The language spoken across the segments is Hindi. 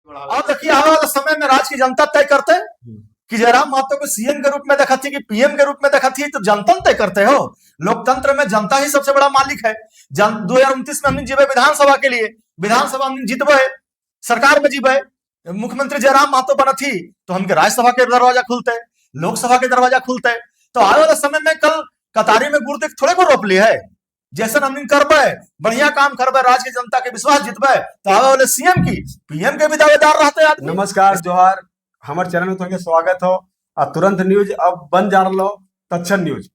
अब देखिए आने वाले समय में राज्य की जनता तय करते कि जयराम महतो को सीएम के रूप में देखा थी कि पीएम के रूप में देखा थी, तो जनता तय करते हो। लोकतंत्र में जनता ही सबसे बड़ा मालिक है। 2029 में हमने जीवे विधानसभा के लिए, विधानसभा हमने जीतबे, सरकार में जीवे, मुख्यमंत्री जयराम महतो बना थी तो हमके राज्यसभा के दरवाजा खुलते, लोकसभा के दरवाजा खुलते। तो आने वाले समय में कल कतारी में गुड़ थोड़े को रोप ली है, जैसे हम करबे बढ़िया काम करबे, राज्य की जनता के विश्वास जीतबे, तो आवे वाले सीएम की पीएम के भी दावेदार रहते आदमी। नमस्कार जोहार, हमारे चैनल में तुमके स्वागत हो। और तुरंत न्यूज अब बन जा रहा तत्क्षण न्यूज,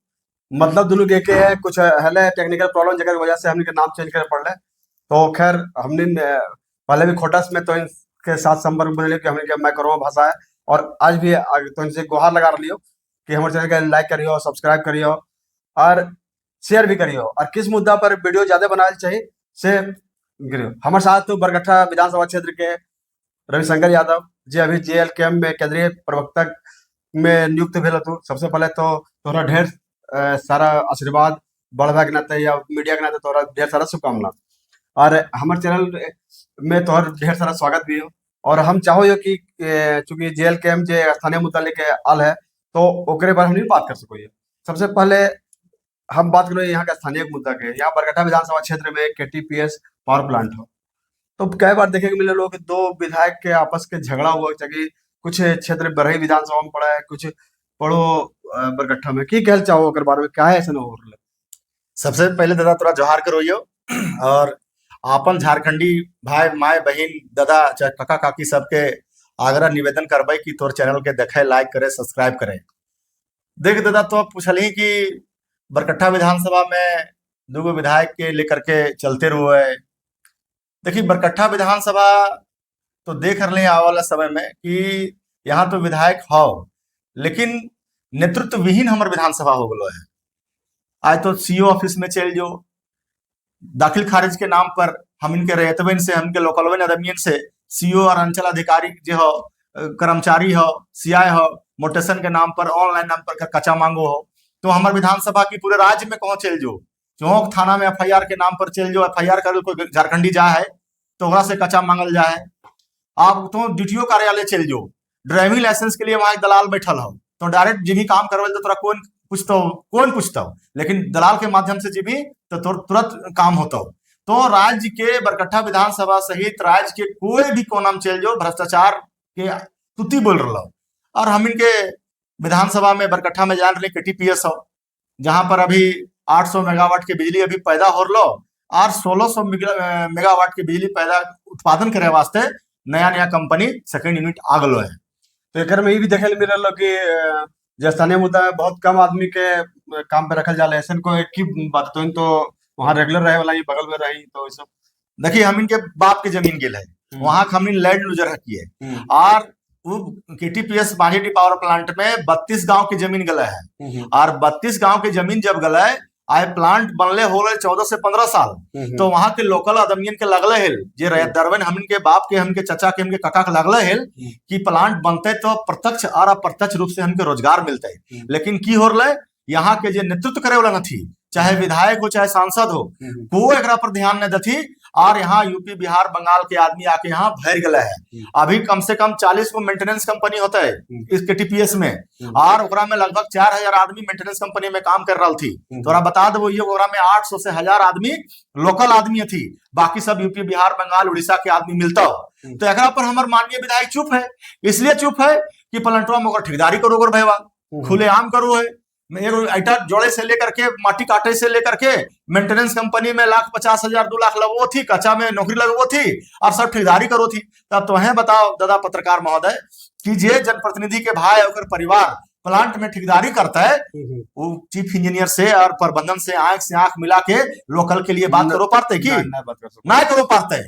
मतलब दोनों के है कुछ हले टेक्निकल प्रॉब्लम जगह वजह से हमने नाम चेंज करे पड़ रहे। तो खैर हमने पहले भी खोटस में तो इनके साथ संपर्क बने कि हमने मैं करो भाषा है, और आज भी तो इनसे गुहार लगा रही हो कि हमारे चैनल का लाइक करियो, सब्सक्राइब करियो और शेयर भी करियो। और किस मुद्दा पर वीडियो ज्यादा बनाना चाहिए से करियो। हमारे साथ तो बरगट्ठा विधानसभा क्षेत्र के रविशंकर यादव जी अभी JLKM में केंद्रीय प्रवक्ता में नियुक्त भेल तू। सबसे पहले तो तोरा ढेर सारा आशीर्वाद बढ़वा के नाते या मीडिया के नाते तोरा ढेर सारा शुभकामना। और हमारे चैनल में तोहर ढेर सारा स्वागत भी हो। और हम चाहो यो कि चूंकि JLKM जे स्थानीय मुद्दा लेके आल है तो ओकरे बारे हम नहीं बात कर सको। सबसे पहले हम बात करें यहाँ का स्थानीय मुद्दा के। यहाँ बरगट्ठा विधानसभा क्षेत्र में KTPS पावर प्लांट हो, तो कई बार देखे मिले लोग दो विधायक के आपस के झगड़ा हुआ, चाहे कुछ क्षेत्र बरही विधानसभा में पड़ा है, कुछ पड़ो बरगट्ठा में। की कहल चाहो ओकर बारे में, क्या है ऐसा हो रहा? सबसे पहले दादा तोरा जोहार करोयो, और आपन झारखंडी भाई माए बहन दादा चाहे काका काकी सबके आग्रह निवेदन करबे कि तोर चैनल के देखे, लाइक करे, सब्सक्राइब करे। देख दादा तो पूछली कि बरकट्ठा विधानसभा में दूगो विधायक के लेकर के चलते रहुए। देखिए बरकट्ठा विधानसभा तो देख रहे हैं आने वाला समय में कि यहाँ तो विधायक हो, लेकिन नेतृत्व विहीन हमारे विधानसभा हो गलो है। आज तो सीओ ऑफिस में चल जो दाखिल खारिज के नाम पर हम इनके रेतवेन से, हमके लोकलवेन अदमियन से सीओ और अंचल अधिकारी जो हो, कर्मचारी हो, सीआई हो, मोटेशन के नाम पर, ऑनलाइन नाम पर कच्चा मांगो हो, तो हमारे विधानसभा की पूरे राज्य में कहो चल जो, चौक थाना में FIR के नाम पर चल जो, FIR कर कोई झारखंडी जा है तो वहां से कच्चा मांगल जा है। आप तो DTO कार्यालय चल जो, ड्राइविंग लाइसेंस के लिए वहां एक दलाल बैठल हो, तो डायरेक्ट जी भी काम करवे तो तोरा कौन पूछता हो, लेकिन दलाल के माध्यम से जी भी तो तुरंत काम होता हो। तो राज्य के बरकट्ठा विधानसभा सहित राज्य के कोई भी कोना में चल जो, भ्रष्टाचार के तुति बोल रहा हो। और हम इनके विधानसभा में बरकट्ठा में जान रहे KTPS हो, जहां पर अभी 800 मेगावाट की बिजली अभी पैदा हो रहा, और 1600 मेगावाट की बिजली पैदा उत्पादन करे वास्ते नया नया कंपनी सेकंड यूनिट आ गलो है। तो एक में ये भी देखे मिल रहा कि जो स्थानीय मुद्दा में बहुत कम आदमी के काम पे रखल जाला, ऐसा को एक ही बात तो वहाँ रेगुलर रहे वाला, बगल में रही तो सब। देखिए हम इनके बाप के जमीन गिल है, वहां हमने लैंड लूजर की है, और वो KTPS बांझेडी पावर प्लांट में 32 गांव की जमीन गला है, और 32 गांव की जमीन जब गला है, आए प्लांट बनले हो रहे 14 से 15 साल, तो वहां के लोकल आदमियन के लगले है जे दरवन हमके बाप के, हमके चचा के, हमके काका के लगले है कि प्लांट बनते तो प्रत्यक्ष और अप्रत्यक्ष रूप से हमके रोजगार मिलते। लेकिन की हो रहा है, यहाँ के जो नेतृत्व करे वाला नहीं, चाहे विधायक हो चाहे सांसद हो, कोई एकरा पर ध्यान नहीं देती। और यहाँ यूपी बिहार बंगाल के आदमी आके यहाँ भर गए है। अभी कम से कम 40 को मेंटेनेंस कंपनी होता है इस KTPS में, और ओकरा में लगभग 4000 आदमी मेंटेनेंस कंपनी में काम कर रहा थी। तो बता दो ये ओकरा में 800 से 1000 आदमी लोकल आदमी थी, बाकी सब यूपी बिहार बंगाल उड़ीसा के आदमी मिलता हो। तो एकरा पर हमारे माननीय विधायक चुप है, इसलिए चुप है कि प्लांटवा में ठेकेदारी करो भैया, खुलेआम करो है। ईटा जोड़े से लेकर के, माटी काटे से लेकर के, मेंटेनेंस कंपनी में 1,50,000 2 लाख लगो थी, कच्चा में नौकरी लगो थी, और सब ठेकेदारी करो थी। तब तो है बताओ दादा पत्रकार महोदय कि जे जनप्रतिनिधि के भाई और परिवार प्लांट में ठेकेदारी करता है, वो चीफ इंजीनियर से और प्रबंधन से आंख मिला के लोकल के लिए बात करो पाते कि नहीं करो पाते।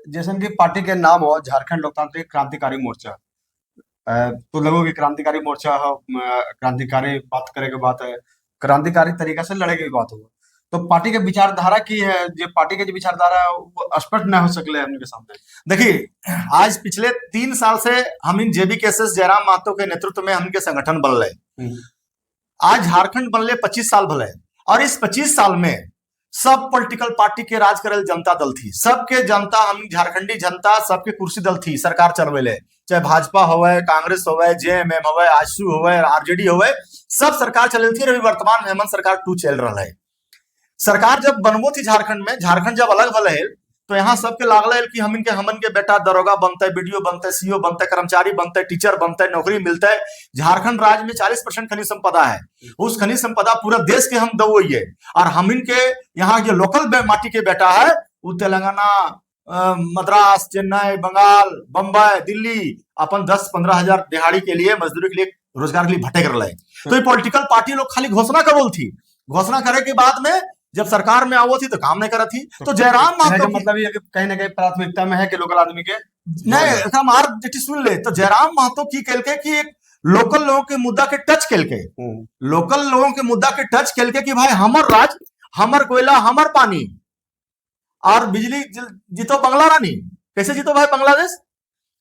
जैसे की पार्टी के नाम हो झारखंड लोकतांत्रिक क्रांतिकारी मोर्चा, तो लोगों की क्रांतिकारी मोर्चा हो, क्रांतिकारी बात करे के बात है, क्रांतिकारी तरीका से लड़े की बात हो, तो पार्टी के विचारधारा की है, जो पार्टी के जो विचारधारा वो स्पष्ट न हो सकले हमके सामने। देखिए आज पिछले 3 साल से हम इन JBKSS जयराम महतो के नेतृत्व में हमके संगठन बन रहे। आज झारखंड बनले 25 साल भले, और इस 25 साल में सब पॉलिटिकल पार्टी के राज करल जनता दल थी, सबके जनता, हम झारखंडी जनता सबके कुर्सी दल थी सरकार चलवेले, चाहे भाजपा होवे, कांग्रेस होवे, जेएमएम होवे, आजसू होवे, आरजेडी होवे, सब सरकार चल थी। अभी वर्तमान में हेमंत सरकार 2 चल रहा है। सरकार जब बनबो थी झारखंड में, झारखंड जब अलग भले है तो यहाँ सबके लागल है कि हमन के बेटा दरोगा बनते, बीडीओ बनते, सीओ बनते, कर्मचारी बनते, टीचर बनते, नौकरी मिलते है। झारखंड राज्य में 40% खनिज संपदा है, उस खनिज संपदा पूरा देश के हम दवो है। और हमन के यहाँ जो लोकल माटी के बेटा है वो तेलंगाना, मद्रास, चेन्नई, बंगाल, बम्बई, दिल्ली अपन 10-15 हजार दिहाड़ी के लिए, मजदूरी के लिए, रोजगार के लिए भटक रहा है। तो ये पॉलिटिकल पार्टी लोग खाली घोषणा करोल थी, घोषणा करे के बाद में जब सरकार में आवो थी तो काम नहीं करा थी। तो जयराम महतो मतलब ये कहीं ना कहीं प्राथमिकता में है कि लोकल आदमी के नहीं हमार सुन ले। तो जयराम महतो की कल के कि एक लोकल लोगों के मुद्दा के टच कल के, लोकल लोगों के मुद्दा के टच कल के कि भाई हमर राज, हमर कोयला, हमर पानी और बिजली जीतो बंगला रानी। कैसे जीतो भाई बांग्लादेश?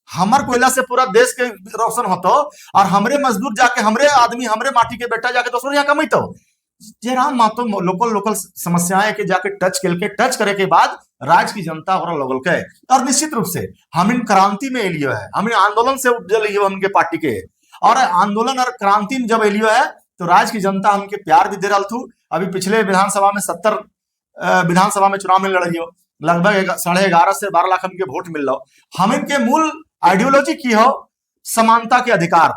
हमर कोयला से पूरा देश के रोशन होतो और हमरे मजदूर जाके, हमरे आदमी, हमरे माटी के बेटा जाके दूसरों यहाँ कमाइतो। जयराम महतो लोकल समस्याएं के जाके टच करे के बाद राज्य की जनता और लोगल के, और निश्चित रूप से हम इन क्रांति में एलियो है, हम आंदोलन से उपजल हमके पार्टी के, और आंदोलन और क्रांति में जब एलियो है तो राज्य की जनता हमके प्यार भी दे रहा थू। अभी पिछले विधानसभा में 70 विधानसभा में चुनाव में लड़ियो, लगभग 11.5 से 12 लाख हमके वोट मिल रहा। हम इनके मूल आइडियोलॉजी की हो समानता के अधिकार,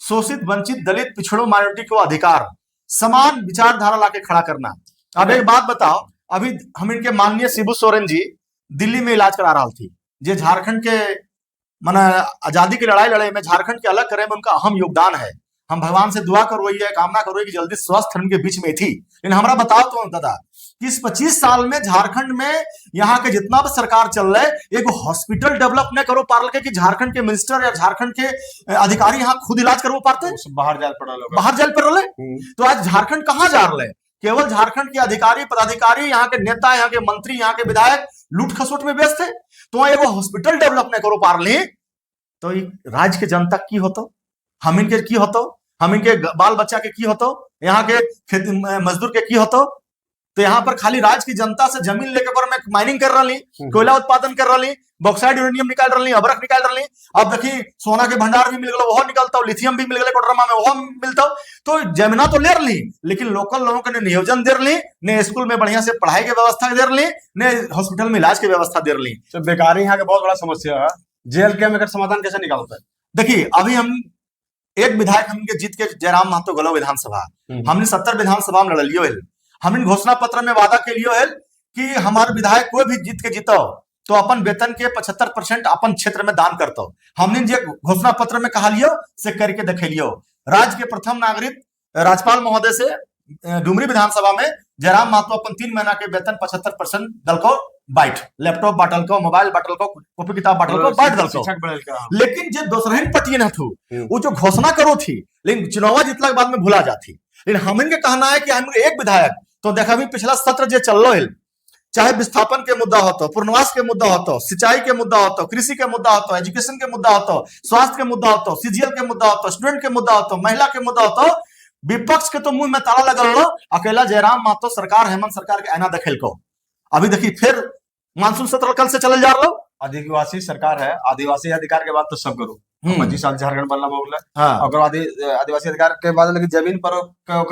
शोषित, वंचित, दलित, पिछड़ों, माइनॉरिटी को अधिकार, समान विचारधारा लाके खड़ा करना। अब एक बात बताओ, अभी हम इनके माननीय शिबू सोरेन जी दिल्ली में इलाज करा रहा थी, जो झारखंड के माना आजादी की लड़ाई लड़े में झारखंड के अलग करे में उनका अहम योगदान है। हम भगवान से दुआ करो, कामना करो कि जल्दी स्वस्थ उनके बीच में थी। लेकिन हमारा बताओ तो दादा कि इस 25 साल में झारखंड में यहाँ के जितना भी सरकार चल रहा है, एक हॉस्पिटल डेवलप नहीं करो पार के कि झारखंड के मिनिस्टर या झारखंड के अधिकारी यहाँ खुद इलाज करवा पाते, बाहर जाल पड़ा लोग, बाहर जाल पड़ रहे। तो आज झारखंड कहाँ जा रहे? केवल झारखंड के अधिकारी, पदाधिकारी, यहाँ के नेता, यहाँ के मंत्री, यहाँ के विधायक लूट खसोट में व्यस्त है। तो एगो हॉस्पिटल डेवलप नहीं करो पार ले तो राज्य के जनता की होतो, हम इनके की होतो, हम इनके बाल बच्चा के की होतो, यहाँ के खेती मजदूर के की होतो। तो यहाँ पर खाली राज्य की जनता से जमीन लेकर मैं माइनिंग कर रही, कोयला उत्पादन कर रही, बॉक्साइड यूरेनियम निकाल रही, अबरक निकाल रही। अब देखिए सोना के भंडार भी मिल गए, वो निकलता, लिथियम भी मिल गए कोडरमा में, वो मिलता। तो जमीना तो ले रही, लेकिन लोकल लोगों को नियोजन दे रही, ने स्कूल में बढ़िया से पढ़ाई की व्यवस्था दे रही, ने हॉस्पिटल में इलाज की व्यवस्था दे रही। तो बेकारी यहाँ का बहुत बड़ा समस्या है। जेल के में समाधान कैसे निकालता है? देखिए अभी हम एक विधायक हमके जीत के जयराम महतो गलो विधानसभा, हमने 70 विधानसभा में लड़लियो है। हमने घोषणा पत्र में वादा के लियो है कि हमारे विधायक कोई भी जीत के जीतो तो अपन वेतन के 75% अपन क्षेत्र में दान करतो। हमने जो घोषणा पत्र में कहा लियो से करके दिखलियो। राज्य के प्रथम नागरिक राज्यपाल महोदय से डुमरी विधानसभा में जयराम महतो अपन 3 महीना के वेतन 75% दल को बांट, लैपटॉप बांटल को, मोबाइल बांटल को, कॉपी किताब बांटल को, बांट दल को। लेकिन जो दूसरा पटिए ना थू वो जो घोषणा करो थी, लेकिन चुनाव जीतला के बाद में भूला जाती। लेकिन हम के कहना है कि हम एक विधायक तो देखा भी पिछला सत्र जो चल रहा है, चाहे विस्थापन के मुद्दा होतो, पुनर्वास के मुद्दा होतो, सिंचाई के मुद्दा होतो, कृषि के मुद्दा होतो, एजुकेशन के मुद्दा होतो, स्वास्थ्य के मुद्दा होतो, सीजीएल के मुद्दा होतो, स्टूडेंट के मुद्दा होतो, महिला के मुद्दा होतो, विपक्ष के तो मुंह में ताला लगल लो। अकेला जयराम महतो सरकार, हेमंत सरकार के आईना देखेल को। अभी देखिए फिर मानसून सत्र कल से चल जा रहा। आदिवासी सरकार है, आदिवासी अधिकार के बाद तो सब करो 25 साल झारखंड बनला मामला। हाँ। अगर आदिवासी अधिकार के बाद लेकिन जमीन पर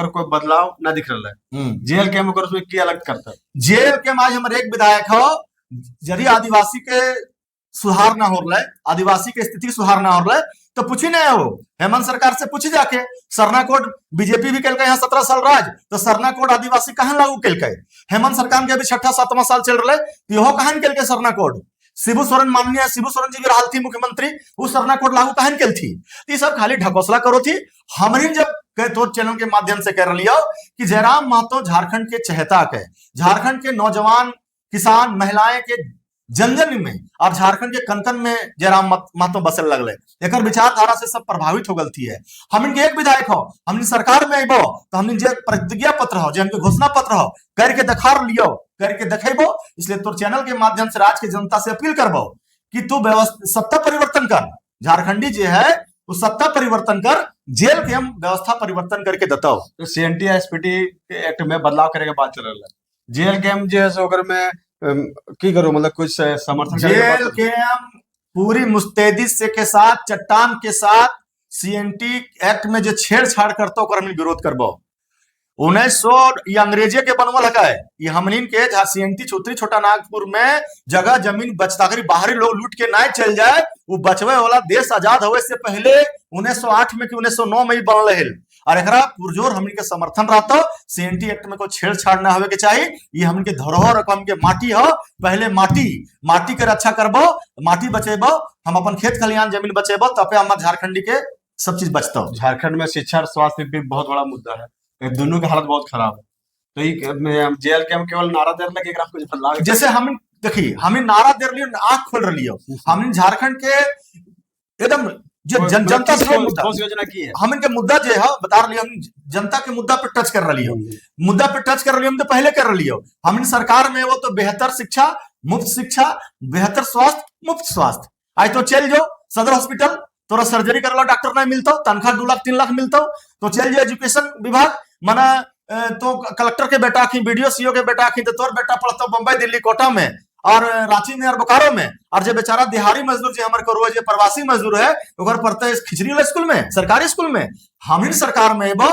कोई बदलाव ना दिख रहा है। जेल के में उसमें की अलग करता है? जेल के में हमारे एक विधायक हो, यदि आदिवासी के सुधार ना हो रहा है, आदिवासी के स्थिति सुधार ना हो रहा है तो पूछी नहीं हो हेमंत सरकार से पूछी जाके। सरना कोड बीजेपी भी कल यहाँ 17 साल राज, तो सरना कोड आदिवासी कहां लागू कल? हेमंत सरकार के अभी 6ठा-7वां साल चल रहा है, तो कहां कल के सरना कोड? शिबू सोरेन, माननीय शिबू सोरेन जी भी रहा थी मुख्यमंत्री, वो सरना कोड लागू कहां कल थी? ये सब खाली ढकोसला करो थी। हमने जब तो चैनल के माध्यम से कह रही हो कि जयराम महतो झारखंड के चहेता के, झारखंड के नौजवान, किसान, महिलाएं के जन जन में और झारखंड के कन-कन में जयराम महतो बसल लगले। एक विचारधारा से सब प्रभावित हो गलती है। हम इनके एक विधायक हो, हमने सरकार में अबो तो हमने जो प्रतिज्ञा पत्र हो, जो हमके घोषणा पत्र हो करके दिखार लियो, करके दिखेबो। इसलिए तो चैनल के माध्यम से राज्य की जनता से अपील करबो कि तू सत्ता परिवर्तन कर, झारखंडी जो है वो सत्ता परिवर्तन कर, जेल के हम व्यवस्था परिवर्तन करके देता हो। तो सीएनटी एसपीटी एक्ट में बदलाव करने के बाद चल रहा है। जेल कैम्प जो है सो ओकर में की करो मतलब कुछ समर्थन करे के जेल बात के हम पूरी मुस्तैदी से के साथ चट्टान के साथ सीएनटी एक्ट में जो छेड़छाड़ करता ओकर हमनी विरोध करबो। 1900 ये अंग्रेजे के बनवल है, ये हमनिन के जहाँ सीएनटी छोटी छोटा नागपुर में जगह जमीन बचता करी बाहरी लोग लूट के ना चल जाए, वो बचवे वाला देश आजाद होवे से पहले 1908 में कि 1909 में ही बनल रहे। और एकरा पुरजोर हमन के समर्थन रहता। सीएनटी एक्ट में कोई छेड़छाड़ ना होवे के चाहिए। ये हमन के धरोहर हम के माटी हो, पहले माटी के रक्षा करबो, माटी बचेबो, हम अपन खेत खलिहान जमीन बचेबो, तबे हमार झारखंडी के सब चीज बचता। झारखंड में शिक्षा और स्वास्थ्य भी बहुत बड़ा मुद्दा है, दोनों की हालत बहुत खराब है। तो ये जेल कैम्प केवल नारा दे लगे एकरा कुछ बदलाव जैसे हम देखिए हमें नारा दे रही आंख खोल रही हो, हम झारखंड के एकदम जो जनता से मुद्दा योजना की है, हम इनके मुद्दा जो है बता रही हम जनता के मुद्दा पे टच कर रही हो, मुद्दा पे टच कर रही हम तो पहले कर रही हो। हम इन सरकार में वो तो बेहतर शिक्षा, मुफ्त शिक्षा, बेहतर स्वास्थ्य, मुफ्त स्वास्थ्य। आज तो चल जाओ सदर हॉस्पिटल, तोरा सर्जरी करला डॉक्टर नहीं मिलता, तनख्वाह 2 लाख 3 लाख मिलता, तो चल जाओ एजुकेशन विभाग मना तो कलेक्टर के बेटा की, बीडीओ सीओ के बेटा की, तो तोर बेटा पढ़ता बम्बई दिल्ली कोटा में और रांची में और बोकारो में, और जो बेचारा दिहाड़ी मजदूर जो हमारे करुआ जो प्रवासी मजदूर है ओकर पढ़ते है खिचड़ी वाला स्कूल में, सरकारी स्कूल में। हम ही सरकार में एबो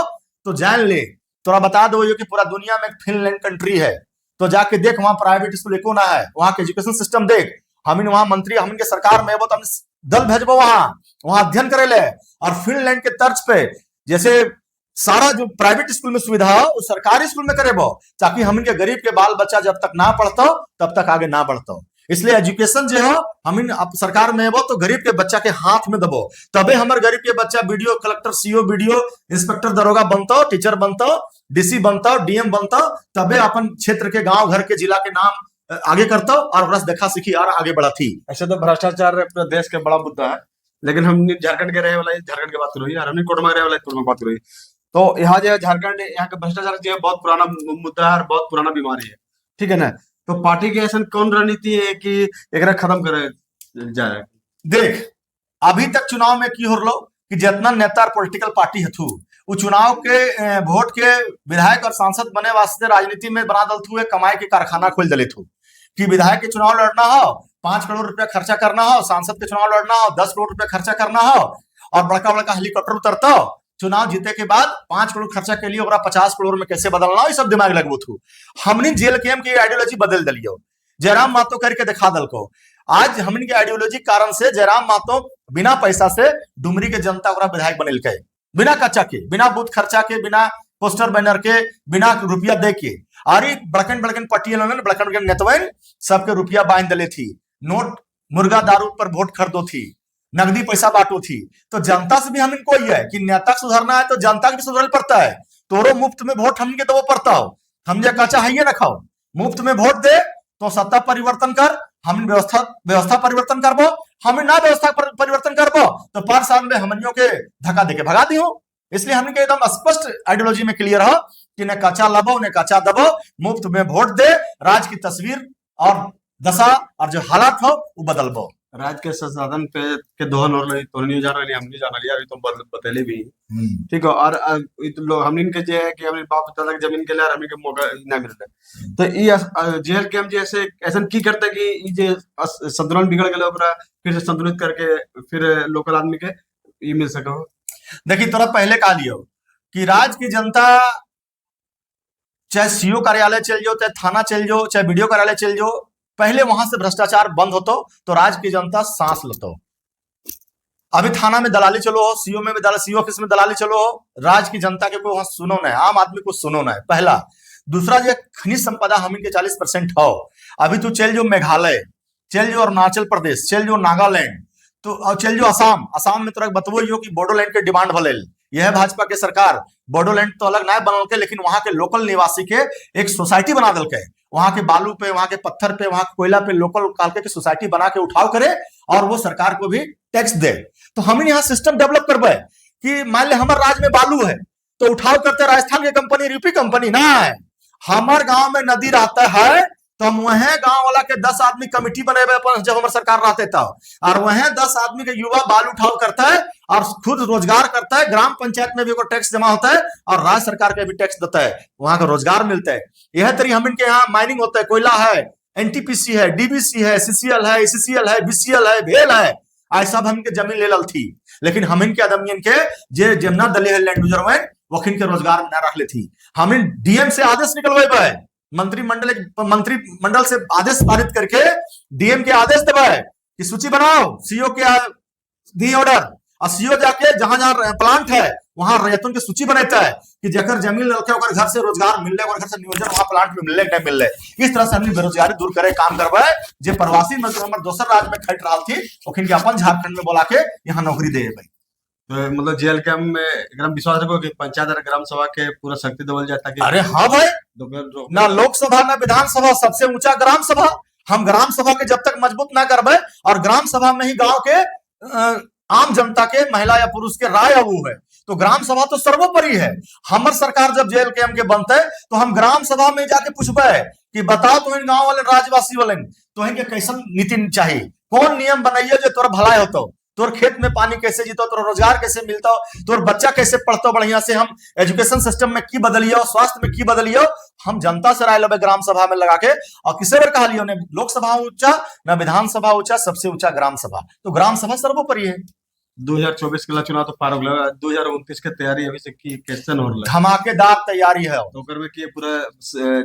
तो जान ले, तोरा बता दो कि पूरा दुनिया में फिनलैंड कंट्री है, तो जाके देख वहां प्राइवेट स्कूल एको ना है, वहां के एजुकेशन सिस्टम देख। हम वहां मंत्री हम के सरकार में एबो तो हम दल भेजबो वहां अध्ययन करे ले, और फिनलैंड के तर्ज पे जैसे सारा जो प्राइवेट स्कूल में सुविधा हो वो सरकारी स्कूल में करेबो, ताकि हम इनके गरीब के बाल बच्चा जब तक ना पढ़ता तब तक आगे ना बढ़ता। इसलिए एजुकेशन जो है हम सरकार में एबो तो गरीब के बच्चा के हाथ में दबो, तबे हमारे गरीब के बच्चा BDO collector CO BDO inspector दरोगा बनता, टीचर बनता, डीसी बनता, डीएम बनता, तबे अपन क्षेत्र के गांव घर के जिला के नाम आगे करता और रस देखा सीखी और आगे बढ़ा थी। ऐसे तो भ्रष्टाचार पूरे देश के बड़ा मुद्दा है, लेकिन हम झारखंड के रहे वाला झारखंड की बात करो और हमने कोटमा रहे वाला कोटमा बात करो। तो यहाँ जो है झारखंड, यहाँ का भ्रष्टाचार जो है बहुत पुराना मुद्दा है और बहुत पुराना बीमारी है, ठीक है ना। तो पार्टी की ऐसा कौन रणनीति है कि एकरा खत्म करे जाए? देख अभी तक चुनाव में की हो लो कि जितना नेता पॉलिटिकल पार्टी हथू वो चुनाव के वोट के विधायक और सांसद बने वास्ते राजनीति में बना दल थू, कमाई के कारखाना खोल दले थू कि विधायक के चुनाव लड़ना हो 5 करोड़ रुपया खर्चा करना हो, सांसद के चुनाव लड़ना हो 10 करोड़ रुपया खर्चा करना हो, और बड़का बड़का हेलीकॉप्टर उतरता हो, चुनाव जीते के बाद 5 करोड़ खर्चा के लिए 50 करोड़ में कैसे बदलना हो, ये सब दिमाग लगबो थू। हमने जेल कैम्प की आइडियोलॉजी बदल दिलियो, जयराम मातो करके दिखा दल को। आज हमन के आइडियोलॉजी कारण से जयराम मातो बिना पैसा से डुमरी के जनता ओकरा विधायक बनेल के, बिना कच्चा के, बिना बूथ खर्चा के, बिना पोस्टर बैनर के, बिना रुपया दे के। और बड़कन पटियल बड़कन नेतवन सबके रुपया बांध दले थी, नोट मुर्गा दारू पर वोट खरीदो थी, नकदी पैसा बांटो थी। तो जनता से भी हम इनको ही है कि नेता सुधरना है तो जनता भी सुधरल पड़ता है। तोरो मुफ्त में वोट हमके दबो पड़ता हो, हम जे कच्चा है ना खाओ, मुफ्त में वोट दे तो सत्ता परिवर्तन कर, हम व्यवस्था परिवर्तन करबो, हम ना व्यवस्था परिवर्तन करबो तो 5 साल में हमनियों के धक्का देके भगा दी हो। इसलिए हमने के एकदम स्पष्ट आइडियोलॉजी में क्लियर हो कि न कच्चा लबो न कच्चा दबो, मुफ्त में वोट दे, राज की तस्वीर और दशा और जो हालात हो वो बदलबो। राज के संसाधन पे के दोहन और तो नहीं जान रही, हम नहीं जान रही, अभी तो बदले भी ठीक है। और लोग हमने के जे है कि हमने बाप दादा की जमीन के लिए हमने के मौका ना मिल रहा। तो ये जेल कैम्प जैसे ऐसा की करते कि ये जे संतुलन बिगड़ गए ओकरा फिर से संतुलित करके फिर लोकल आदमी के ये मिल सको। देखिए तोरा पहले कहा लियो कि राज की जनता चाहे सीओ कार्यालय चल जाओ, चाहे थाना चल जाओ, चाहे बीडीओ कार्यालय चल जाओ, पहले वहां से भ्रष्टाचार बंद होतो तो राज की जनता सांस लेतो। अभी थाना में दलाली चलो हो, सीओ में सीओ ऑफिस में दलाली चलो हो, राज की जनता के को वहां सुनो ना है, आम आदमी को सुनो ना है, पहला। दूसरा जो खनिज संपदा हम के 40% हो। अभी तू चल जो मेघालय, चल जो अरुणाचल प्रदेश, चल जो नागालैंड, तो चल जो असम में तोरा बतबो यो कि बोडोलैंड के डिमांड भले। यह भाजपा के सरकार बोडोलैंड तो अलग ना बनल के, लेकिन वहां के लोकल निवासी के एक सोसाइटी बना दल के, वहां के बालू पे, वहां के पत्थर पे, वहां के कोयला पे लोकल कालके की सोसाइटी बना के उठाव करे और वो सरकार को भी टैक्स दे। तो हम यहाँ सिस्टम डेवलप करबे कि मान ले हमारे राज्य में बालू है तो उठाव करते राजस्थान की कंपनी, यूपी कंपनी ना है। हमारे गांव में नदी रहता है तो हम वह गांव वाला के 10 आदमी कमिटी बने जब हमारे सरकार रहते था, और वह 10 आदमी के युवा बालू उठाव करता है और खुद रोजगार करता है, ग्राम पंचायत में भी टैक्स जमा होता है और राज्य सरकार का भी टैक्स देता है, वहां का रोजगार मिलता है। यह तरी हम इनके यहाँ माइनिंग होता है, कोयला है, एनटीपीसी है, डीबीसी है, सीसीएल है, ईसीसीएल है, बीसीएल है, भेल है, ऐसा हम इनके जमीन ले लल थी। लेकिन हम इनके आदमी इनके जे जमुना दले है लैंड यूजर में वखिन के रोजगार में न रख ले थी। हम इन डीएम से आदेश निकलवे है, मंत्रिमंडल से आदेश पारित करके डीएम के आदेश देवे कि सूची बनाओ, सीओ के दी ऑर्डर, और सीओ जाके जहां जहां प्लांट है वहां रैयतों की सूची बनाता है कि जकर जमीन रखे ओकर घर से रोजगार मिलले, ओकर घर से नियोजन वहां प्लांट में मिलले नहीं मिलले। इस तरह से हमने बेरोजगारी दूर करे काम करबे। जे प्रवासी मजदूर हमर दोसर राज्य में खट रहा थी ओखिन के अपन झारखंड में बोला के यहाँ नौकरी दे भाई। तो मतलब जेल कैंप में एकदम विश्वास रखो कि पंचायत और ग्राम सभा के पूरा शक्ति देवल जाता कि अरे हाँ भाई, ना लोकसभा ना विधानसभा, सबसे ऊंचा ग्राम सभा। हम ग्राम सभा के जब तक मजबूत ना करबे और ग्राम सभा में ही गांव के आम जनता के, महिला या पुरुष के राय अबू है, तो ग्राम सभा तो सर्वोपरि है। हमर सरकार जब जेल कैंप के बनते तो हम ग्राम सभा में जाके पूछबे कि बताओ तुम्हें गांव वाले राज्यवासी वाले तुम्हें के कैसन नीति चाहिए, कौन नियम बनाइए जो तोर भलाई होतो, तोर खेत में पानी कैसे जीतो, तोर रोजगार कैसे मिलता, तोर बच्चा कैसे पढ़तो बढ़िया से, हम एजुकेशन सिस्टम में की बदलियो, स्वास्थ्य में की बदलियो। हम जनता से राय लेबे ग्राम सभा में लगा के। और किसी बार कहा लियो ने लोकसभा ऊंचा ना विधानसभा ऊंचा, सबसे ऊंचा ग्राम सभा, तो ग्राम सभा सर्वोपरि है। 2024 के चुनाव तो पार हो गया, 2029 के तैयारी अभी से की कैसे हो रहा है? धमाकेदार तैयारी है। तो ओकर में कि पूरा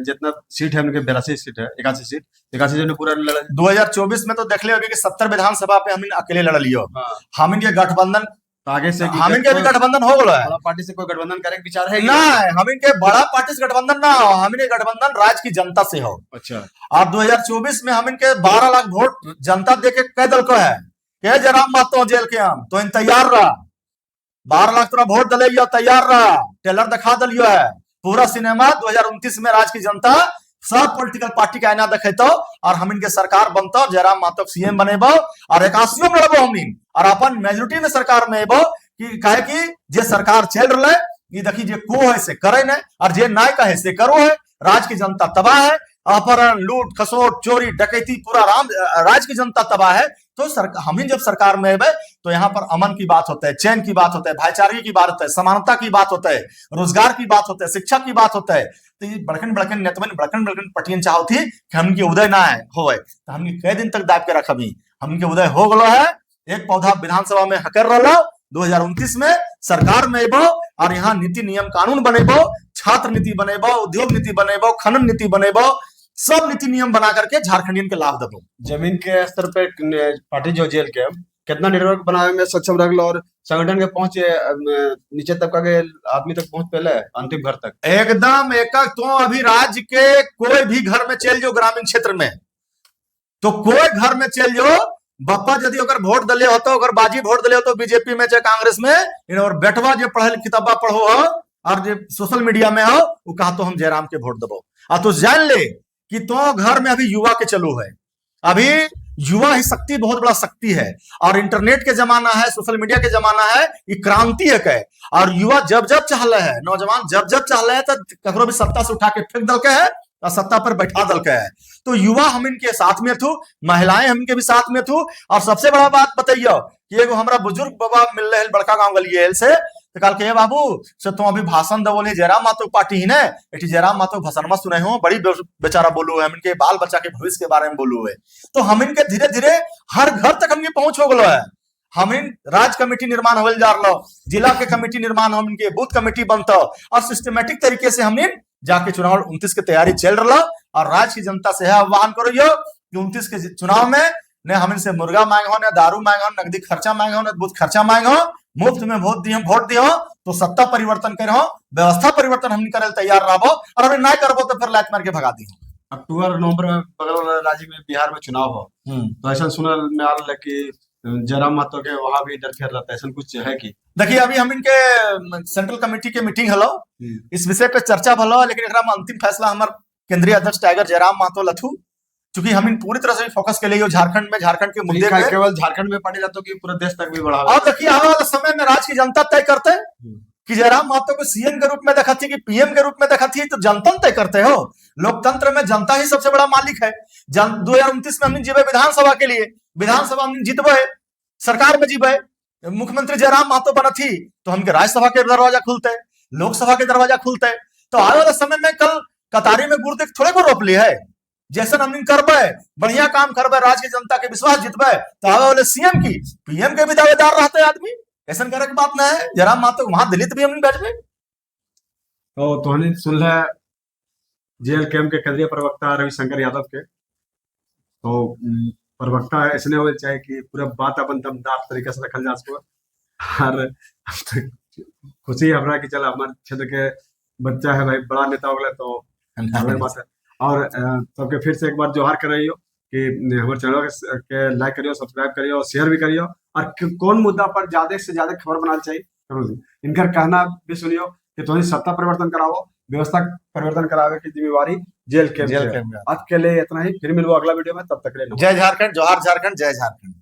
जितना सीट है उनके 82 सीट है, 81 जो पूरा 2024 में तो देख ले होगी कि 70 विधानसभा पे हम अकेले लड़ लियो। हम इनके गठबंधन तो आगे से हम इनके भी गठबंधन हो गया है। बड़ा पार्टी से कोई गठबंधन करे के विचार है ना, हम इनके बड़ा पार्टी से गठबंधन ना हो, हम इनके गठबंधन राज्य की जनता से हो। अच्छा, और 2024 में हम इनके 12 लाख वोट जनता दे के कह दल को है कि जराम बात जेल के हम तो इन तैयार रहा, 12 लाख तोरा वोट दले तैयार रहा, टेलर दिखा दलियो है पूरा सिनेमा। 2029 में राज्य की जनता सब पॉलिटिकल पार्टी के आईना देखेतो और हम इनके सरकार बनतो, जयराम मातो सीएम बनेबो और 81 में लड़बो हम और अपन मेजोरिटी में सरकार में एबो कि कहे कि जे सरकार चल रहा है ये देखी जे को है से करे न और जे ना कहे से करो है। राज्य की जनता तबाह है, अपहरण, लूट, खसोट, चोरी, डकैती, पूरा राज्य की जनता तबाह है। तो हम ही जब सरकार में आए तो यहाँ पर अमन की बात होता है, चैन की बात होता है, भाईचारे की बात होता है, समानता की बात होता है, रोजगार की बात होता है, शिक्षा की बात होता है। तो ये बड़कन नेतमन बड़कन पटियन चाहो थी कि हमके उदय ना है हो, तो हमने कई दिन तक दाब के रखा भी हमके उदय हो गलो है। एक पौधा विधानसभा में हकर रहा 2029 में सरकार में एबो और यहाँ नीति नियम कानून बनेबो, छात्र नीति बनेबो, उद्योग नीति बनेबो, खनन नीति बनेबो, सब नीति नियम बना करके झारखंडियन के लाभ देबो। जमीन के स्तर पे पार्टी जो जेल के कितना नेटवर्क बनावे में सक्षम रह और संगठन के पहुंच नीचे तबका के आदमी तक पहुंच पहले अंतिम घर तक एकदम एक। तो अभी राज्य के कोई भी घर में चल जो ग्रामीण क्षेत्र में, तो कोई घर में चल जो बप्पा यदि अगर वोट दले हो तो अगर बाजी वोट दले हो तो बीजेपी में चाहे कांग्रेस में, और बेटवा जो पढ़े किताबा पढ़ो हो और जो सोशल मीडिया में हो वो कहा तो हम जयराम के वोट दबो। और तो जान ले कि तो घर में अभी युवा के चलो है, अभी युवा ही शक्ति, बहुत बड़ा शक्ति है और इंटरनेट के जमाना है, सोशल मीडिया के जमाना है, ये क्रांति है कहे। और युवा जब जब चाह रहे है, नौजवान जब जब चाह रहे है तो ककरो भी सत्ता से उठा के फेंक दल के है और सत्ता पर बैठा दल के है। तो युवा हम इनके साथ में थू, महिलाएं हम इनके भी साथ में थू। और सबसे बड़ा बात बताइयो कि एगो हमारा बुजुर्ग बाबा मिल रहे बड़का गांव गलिए से, तो कल के बाबू से तुम अभी भाषण दे बोले जयराम मातो पार्टी ही ने एटी जयराम मातो भाषण सुने हो, बड़ी बेचारा बोलू है, हम इनके बाल बच्चा के भविष्य के बारे में बोलू है। तो हम इनके धीरे धीरे हर घर तक हमके पहुंच हो गलो है। हम इन राज्य कमेटी निर्माण होल जा रहा, जिला के कमेटी निर्माण, हम इनके बूथ कमेटी बनता और सिस्टमेटिक तरीके से हम जाके चुनाव 29 की तैयारी चल रहा। और राज्य की जनता से है आह्वान करो कि 29 के चुनाव में न हम इनसे मुर्गा मांगे हो, न दारू मांगे हो, नकदी खर्चा मांगे हो, न बूथ खर्चा मांगे हो, मुफ्त में वोट दियो तो सत्ता परिवर्तन करो, व्यवस्था परिवर्तन हम करे तैयार रहो। और अगर ना करबो तो फिर लात मार के भगा दी। अक्टूबर नवंबर में बगल वाला राज्य में बिहार में चुनाव हो, तो ऐसा सुनल में आ रहा है कि जयराम मातो के वहां भी डर फेर रहता है, ऐसा कुछ है कि? देखिए अभी हम इनके सेंट्रल कमेटी के मीटिंग हलो, इस विषय पे चर्चा भलो, लेकिन एकरा में अंतिम फैसला हमारे केंद्रीय अध्यक्ष टाइगर जयराम मातो लथू, क्योंकि हम इन पूरी तरह से फोकस के लिए झारखंड में, झारखंड के मुद्दे पे केवल झारखंड में पार्टी जातो कि पूरे देश तक भी बढ़ावा। और देखिए आने वाले समय में राज्य की जनता तय करते हैं कि जयराम मातो को सीएम के रूप में देखा थी कि पीएम के रूप में देखा थी, तो जनता तय करते हो। लोकतंत्र में जनता ही सबसे बड़ा मालिक है। 2029 में हम जीवे विधानसभा के लिए, विधानसभा हम जीतबे, सरकार में जीवे, मुख्यमंत्री जयराम महतो बनत थी तो हमके राज्यसभा के दरवाजा खुलते, लोकसभा के दरवाजा खुलते। तो आने वाले समय में कल कतारी में गुड़ देख थोड़े को रोप ली है, जैसे हम करबे बढ़िया काम करबे, राज्य की जनता के विश्वास जितबे तो आवे वाले सीएम की पीएम के भी दावेदार रहते आदमी। ऐसा करे के बात ना है, जयराम महतो वहां दिल्ली भी हम भेजबे। तो तुहनी सुन ले जेएलकेएम के केंद्रीय प्रवक्ता रविशंकर यादव के, तो प्रवक्ता ऐसने हो चाहे कि पूरा बात अपन दमदार तरीके से रखल जा सको। और खुशी हमरा कि चल हमारे क्षेत्र के बच्चा है भाई, बड़ा नेता हो गए तो अलग बात है। और सबके फिर से एक बार जोहार कर रही हो कि हमारे चैनल के लाइक करियो, सब्सक्राइब करियो और शेयर भी करियो। और कौन मुद्दा पर ज्यादा से ज्यादा खबर बनाना चाहिए करो जी, इनका कहना भी सुनियो कि तुम सत्ता परिवर्तन कराओ, व्यवस्था परिवर्तन करावे की जिम्मेवारी जेल के। आज के लिए इतना ही, फिर मिलूंगा अगला वीडियो में, तब तक के लिए जय झारखंड, जोहार झारखंड, जय झारखंड।